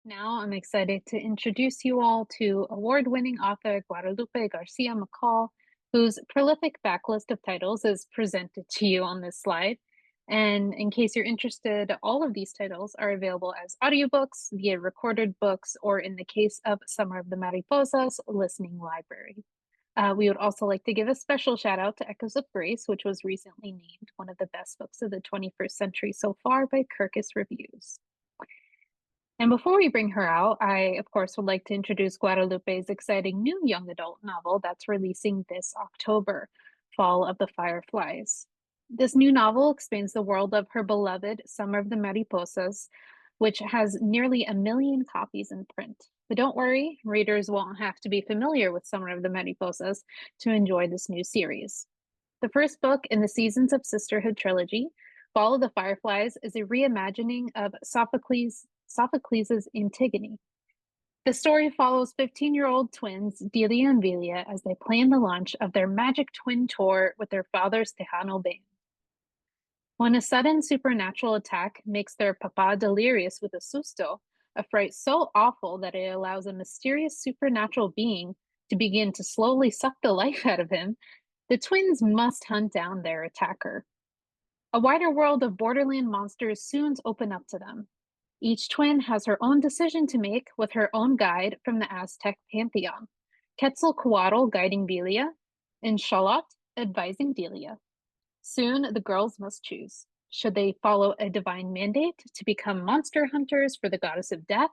Now, I'm excited to introduce you all to award-winning author Guadalupe Garcia McCall, whose prolific backlist of titles is presented to you on this slide. And in case you're interested, all of these titles are available as audiobooks, via recorded books, or in the case of Summer of the Mariposas, listening library. We would also like to give a special shout out to Echoes of Grace, which was recently named one of the best books of the 21st century so far by Kirkus Reviews. And before we bring her out, I, of course, would like to introduce Guadalupe's exciting new young adult novel that's releasing this October, Fall of the Fireflies. This new novel expands the world of her beloved Summer of the Mariposas, which has nearly 1 million copies in print. But don't worry, readers won't have to be familiar with Summer of the Mariposas to enjoy this new series. The first book in the Seasons of Sisterhood trilogy, Fall of the Fireflies, is a reimagining of Sophocles' Antigone. The story follows 15-year-old twins Delia and Velia as they plan the launch of their magic twin tour with their father's Tejano band. When a sudden supernatural attack makes their papa delirious with a susto, a fright so awful that it allows a mysterious supernatural being to begin to slowly suck the life out of him, the twins must hunt down their attacker. A wider world of borderland monsters soon opens up to them. Each twin has her own decision to make with her own guide from the Aztec pantheon. Quetzalcoatl guiding Belia, and Charlotte advising Delia. Soon the girls must choose. Should they follow a divine mandate to become monster hunters for the goddess of death?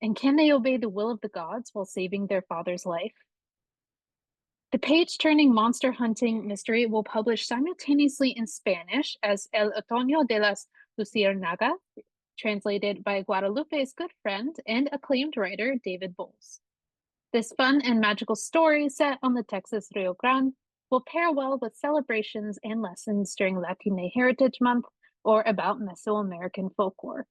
And can they obey the will of the gods while saving their father's life? The page-turning monster hunting mystery will publish simultaneously in Spanish as El Otoño de las Luciérnagas, translated by Guadalupe's good friend and acclaimed writer David Bowles. This fun and magical story set on the Texas Rio Grande will pair well with celebrations and lessons during Latina Heritage Month or about Mesoamerican folklore.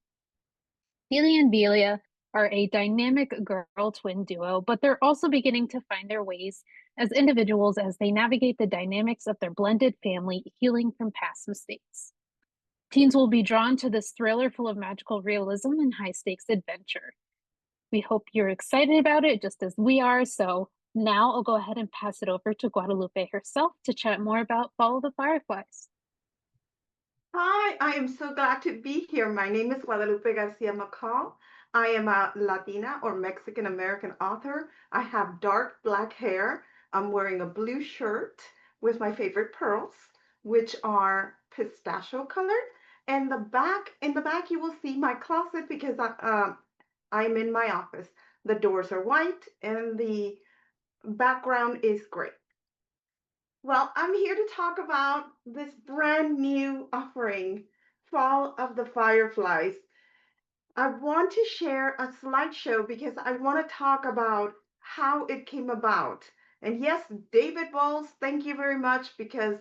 Velia and Delia are a dynamic girl twin duo, but they're also beginning to find their ways as individuals as they navigate the dynamics of their blended family, healing from past mistakes. Teens will be drawn to this thriller full of magical realism and high-stakes adventure. We hope you're excited about it just as we are, so now I'll go ahead and pass it over to Guadalupe herself to chat more about Follow the Fireflies. Hi, I am so glad to be here. My name is Guadalupe Garcia McCall. I am a Latina or Mexican American author. I have dark black hair. I'm wearing a blue shirt with my favorite pearls, which are pistachio colored. And in the back, you will see my closet because I'm in my office. The doors are white and the background is gray. Well, I'm here to talk about this brand new offering, Fall of the Fireflies. I want to share a slideshow because I want to talk about how it came about. And yes, David Bowles, thank you very much because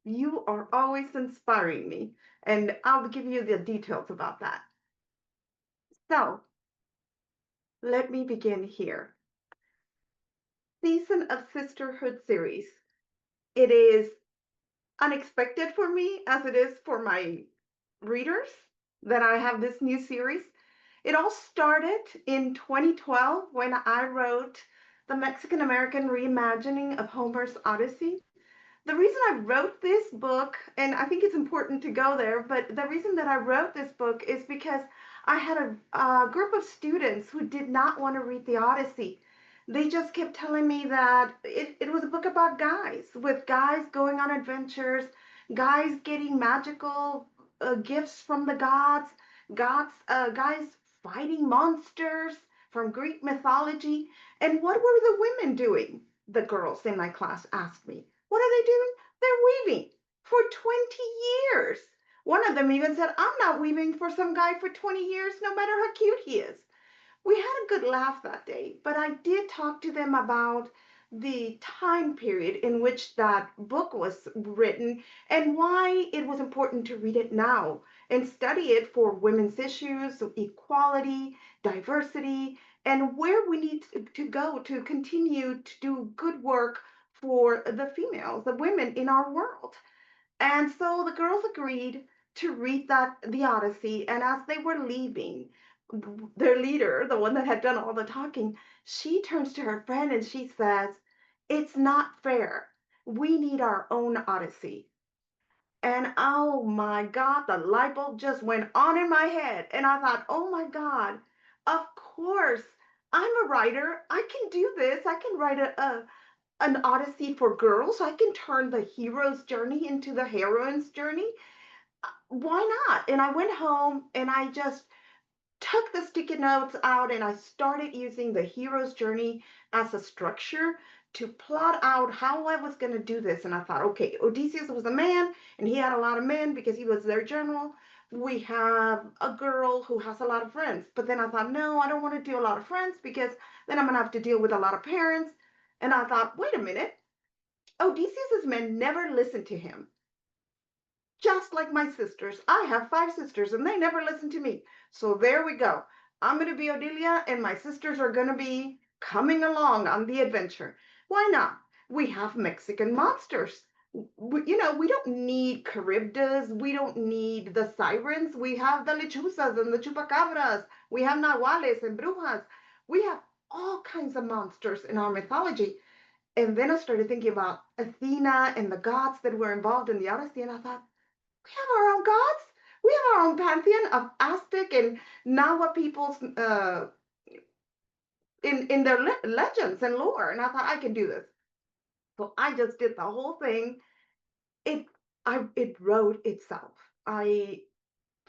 you are always inspiring me. And I'll give you the details about that. So let me begin here. Season of Sisterhood series. It is unexpected for me as it is for my readers that I have this new series. It all started in 2012 when I wrote the Mexican American reimagining of Homer's Odyssey. The reason I wrote this book, and I think it's important to go there, but the reason that I wrote this book is because I had a group of students who did not want to read the Odyssey. They just kept telling me that it was a book about guys, with guys going on adventures, guys getting magical gifts from the guys fighting monsters from Greek mythology. And what were the women doing? The girls in my class asked me. What are they doing? They're weaving for 20 years. One of them even said, I'm not weaving for some guy for 20 years, no matter how cute he is. We had a good laugh that day, but I did talk to them about the time period in which that book was written and why it was important to read it now and study it for women's issues, equality, diversity, and where we need to go to continue to do good work for the females, the women in our world. And so the girls agreed to read the Odyssey, and as they were leaving, their leader, the one that had done all the talking, she turns to her friend and she says, "It's not fair. We need our own Odyssey." And oh my God, the light bulb just went on in my head. And I thought, oh my God, of course, I'm a writer. I can do this. I can write an Odyssey for girls. I can turn the hero's journey into the heroine's journey. Why not? And I went home and I just took the sticky notes out and I started using the hero's journey as a structure to plot out how I was going to do this. And I thought, okay, Odysseus was a man and he had a lot of men because he was their general. We have a girl who has a lot of friends. But then I thought, no, I don't want to do a lot of friends because then I'm going to have to deal with a lot of parents. And I thought, wait a minute, Odysseus's men never listened to him, just like my sisters. I have 5 sisters and they never listen to me. So there we go. I'm going to be Odelia and my sisters are going to be coming along on the adventure. Why not? We have Mexican monsters. We don't need Charybdis. We don't need the sirens. We have the lechuzas and the chupacabras. We have nahuales and brujas. We have all kinds of monsters in our mythology. And then I started thinking about Athena and the gods that were involved in the Odyssey, and I thought, we have our own gods. We have our own pantheon of Aztec and Nahua peoples in their legends and lore. And I thought I can do this. So I just did the whole thing. It it wrote itself. I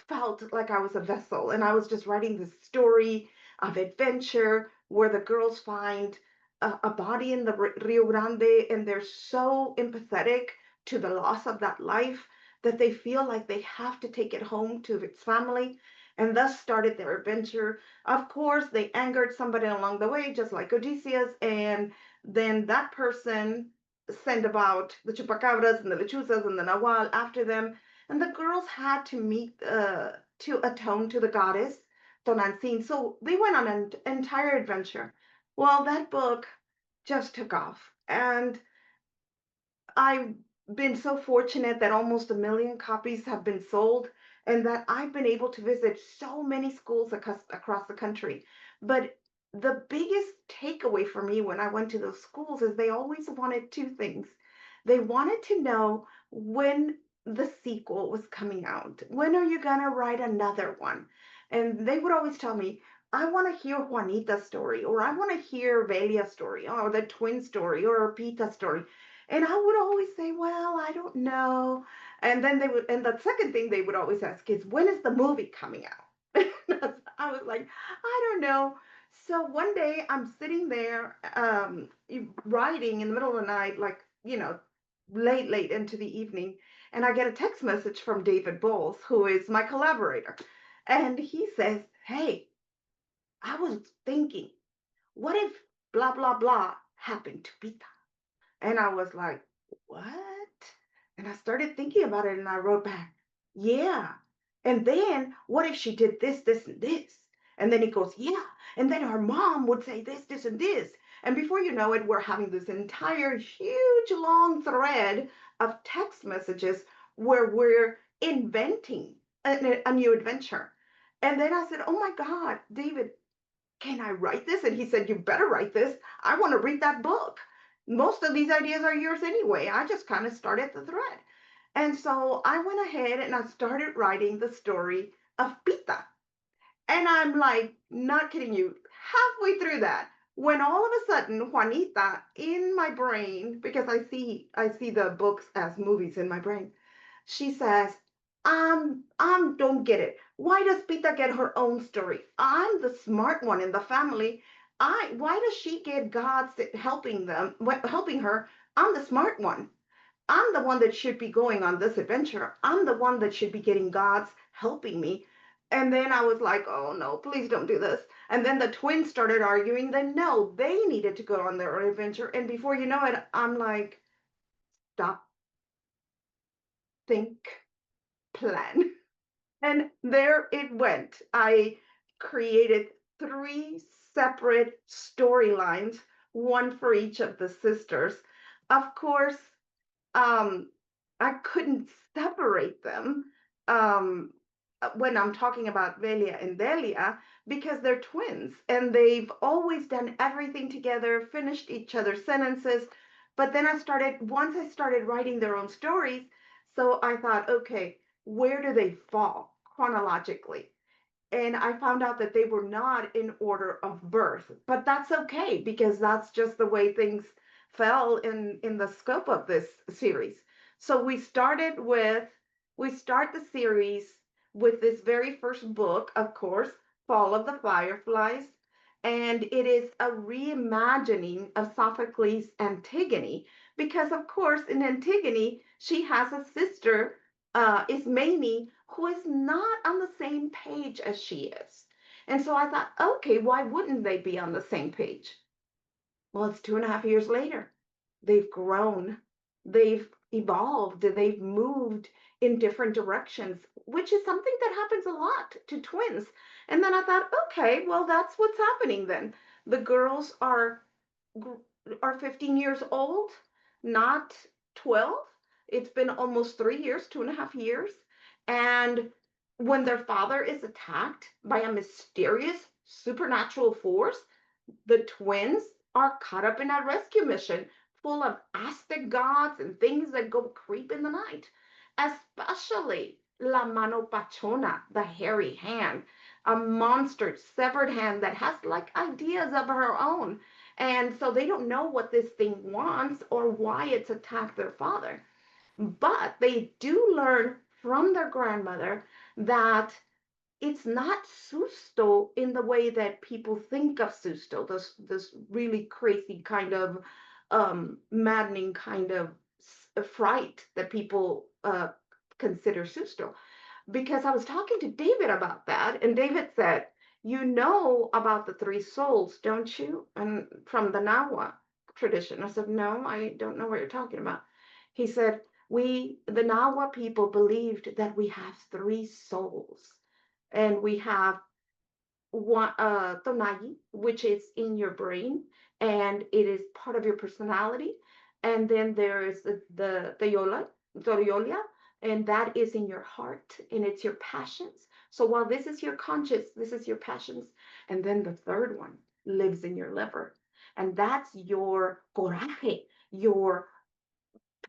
felt like I was a vessel and I was just writing this story of adventure where the girls find a body in the Rio Grande and they're so empathetic to the loss of that life that they feel like they have to take it home to its family and thus started their adventure. Of course, they angered somebody along the way, just like Odysseus, and then that person sent about the chupacabras and the lechuzas and the nahual after them, and the girls had to meet to atone to the goddess Tonantzin. So they went on an entire adventure. Well, that book just took off, and I've been so fortunate that almost 1 million copies have been sold and that I've been able to visit so many schools across the country. But the biggest takeaway for me when I went to those schools is they always wanted 2 things. They wanted to know when the sequel was coming out. When are you going to write another one? And they would always tell me, I want to hear Juanita's story, or I want to hear Velia's story, or the twin story, or Pita's story. And I would always say, well, I don't know. And then and the second thing they would always ask is, when is the movie coming out? I was like, I don't know. So one day I'm sitting there writing in the middle of the night, like, late into the evening. And I get a text message from David Bowles, who is my collaborator. And he says, hey, I was thinking, what if blah, blah, blah happened to Pita? And I was like, what? And I started thinking about it and I wrote back, yeah. And then what if she did this, this, and this? And then he goes, yeah. And then her mom would say this, and this. And before you know it, we're having this entire huge long thread of text messages where we're inventing a new adventure. And then I said, oh my God, David, can I write this? And he said, you better write this. I want to read that book. Most of these ideas are yours anyway. I just kind of started the thread. And so I went ahead and I started writing the story of Pita. And I'm like, not kidding you, halfway through that, when all of a sudden Juanita in my brain, because I see the books as movies in my brain, she says, don't get it. Why does Pita get her own story? I'm the smart one in the family. Why does she get God helping her? I'm the smart one. I'm the one that should be going on this adventure. I'm the one that should be getting God's helping me. And then I was like, oh no, please don't do this. And then the twins started arguing that no, they needed to go on their own adventure. And before you know it, I'm like, stop, think, plan. And there it went. I created 3 separate storylines, one for each of the sisters. Of course, um, I couldn't separate them. Um, when I'm talking about Velia and Delia, because they're twins and they've always done everything together, finished each other's sentences. But then once I started writing their own stories, so I thought, okay, where do they fall chronologically? And I found out that they were not in order of birth, but that's okay because that's just the way things fell in the scope of this series. So we start the series with this very first book, of course, Fall of the Fireflies, and it is a reimagining of Sophocles' Antigone because, of course, in Antigone she has a sister, Ismene, who is not on the same page as she is. And so I thought, okay, why wouldn't they be on the same page? Well, it's 2.5 years later. They've grown, they've evolved, they've moved in different directions, which is something that happens a lot to twins. And then I thought, okay, well, that's what's happening then. The girls are 15 years old, not 12. It's been almost 3 years, 2.5 years. And when their father is attacked by a mysterious supernatural force, the twins are caught up in a rescue mission full of Aztec gods and things that go creep in the night, especially La Mano Pachona, the hairy hand, a monster severed hand that has like ideas of her own. And so they don't know what this thing wants or why it's attacked their father. But they do learn from their grandmother that it's not susto in the way that people think of susto, this really crazy kind of maddening kind of fright that people consider susto. Because I was talking to David about that, and David said, "You know about the three souls, don't you?" And from the Nahua tradition, I said, "No, I don't know what you're talking about." He said, the Nahua people believed that we have three souls, and we have one tonagi, which is in your brain, and it is part of your personality. And then there is the toriolia, and that is in your heart, and it's your passions. So while this is your conscious, this is your passions. And then the third one lives in your liver, and that's your coraje, your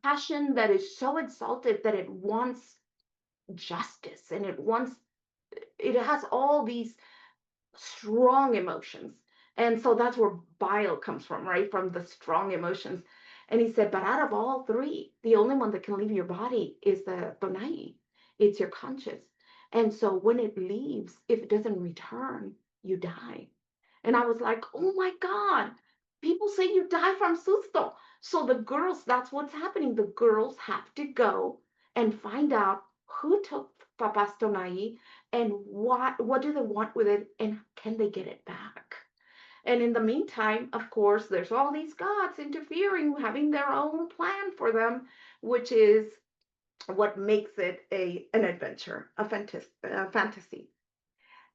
passion that is so exalted that it wants justice, and it has all these strong emotions. And so that's where bile comes from, right? From the strong emotions. And he said, but out of all three, the only one that can leave your body is the tonai. It's your conscious. And so when it leaves, if it doesn't return, you die. And I was like, oh my God, people say you die from susto. So the girls, that's what's happening. The girls have to go and find out who took Papa's tonai and what do they want with it and can they get it back. And in the meantime, of course, there's all these gods interfering, having their own plan for them, which is what makes it an adventure, a fantasy.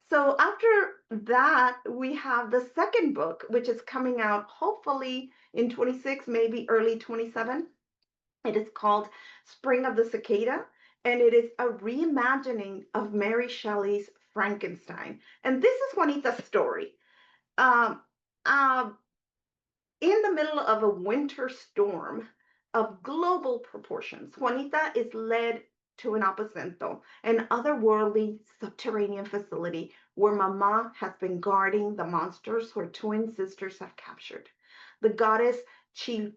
So after that, we have the second book, which is coming out hopefully in 26, maybe early 27. It is called Spring of the Cicada, and it is a reimagining of Mary Shelley's Frankenstein. And this is Juanita's story. Um, uh, in the middle of a winter storm of global proportions, Juanita is led to an aposento, an otherworldly subterranean facility where Mama has been guarding the monsters her twin sisters have captured. The goddess Chi,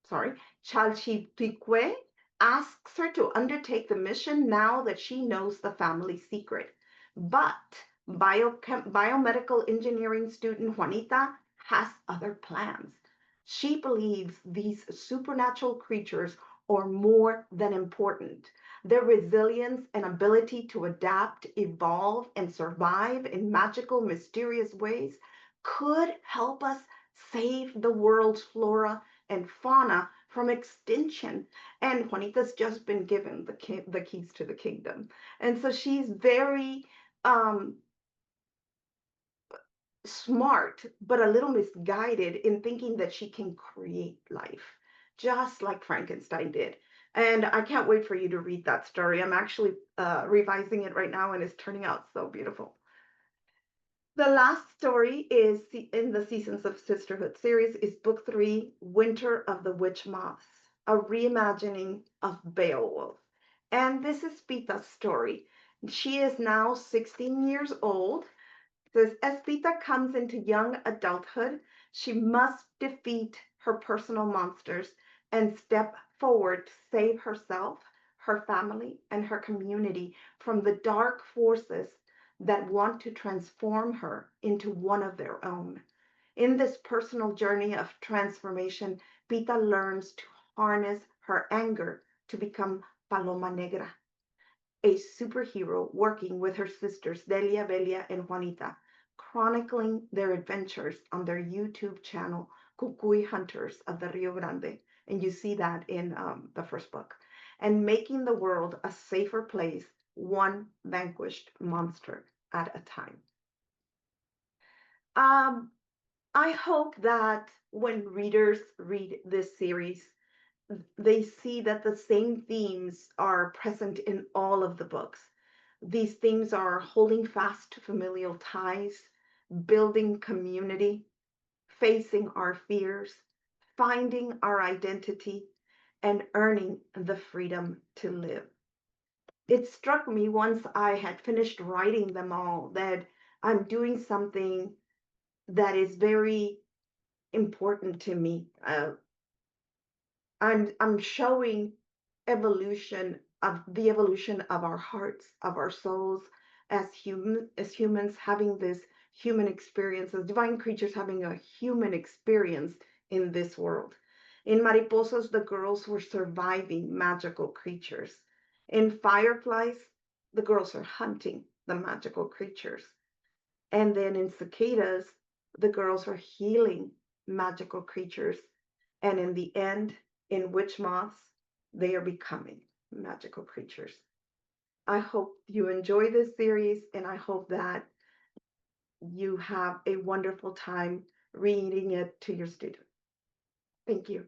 sorry, Chalchiplique asks her to undertake the mission now that she knows the family secret. But biomedical engineering student Juanita has other plans. She believes these supernatural creatures are more than important. Their resilience and ability to adapt, evolve, and survive in magical, mysterious ways could help us save the world's flora and fauna from extinction. And Juanita's just been given the keys to the kingdom. And so she's very um, smart, but a little misguided in thinking that she can create life, just like Frankenstein did. And I can't wait for you to read that story. I'm actually revising it right now, and it's turning out so beautiful. The last story is in the Seasons of Sisterhood series is book 3, Winter of the Witch Moths, a reimagining of Beowulf. And this is Pita's story. She is now 16 years old. Says as Pita comes into young adulthood, she must defeat her personal monsters and step forward to save herself, her family, and her community from the dark forces that want to transform her into one of their own. In this personal journey of transformation, Pita learns to harness her anger to become Paloma Negra, a superhero working with her sisters Delia, Velia, and Juanita, chronicling their adventures on their YouTube channel, Cucuy Hunters of the Rio Grande. And you see that in the first book. And making the world a safer place, one vanquished monster at a time. Um, I hope that when readers read this series, they see that the same themes are present in all of the books. These themes are holding fast to familial ties, building community, facing our fears, finding our identity, and earning the freedom to live. It struck me once I had finished writing them all that I'm doing something that is very important to me. I'm showing the evolution of our hearts, of our souls as humans having this human experience, as divine creatures having a human experience in this world. In Mariposas, the girls were surviving magical creatures. In Fireflies, the girls are hunting the magical creatures. And then in Cicadas, the girls are healing magical creatures. And in the end, in witch moths, they are becoming magical creatures. I hope you enjoy this series, and I hope that you have a wonderful time reading it to your students. Thank you.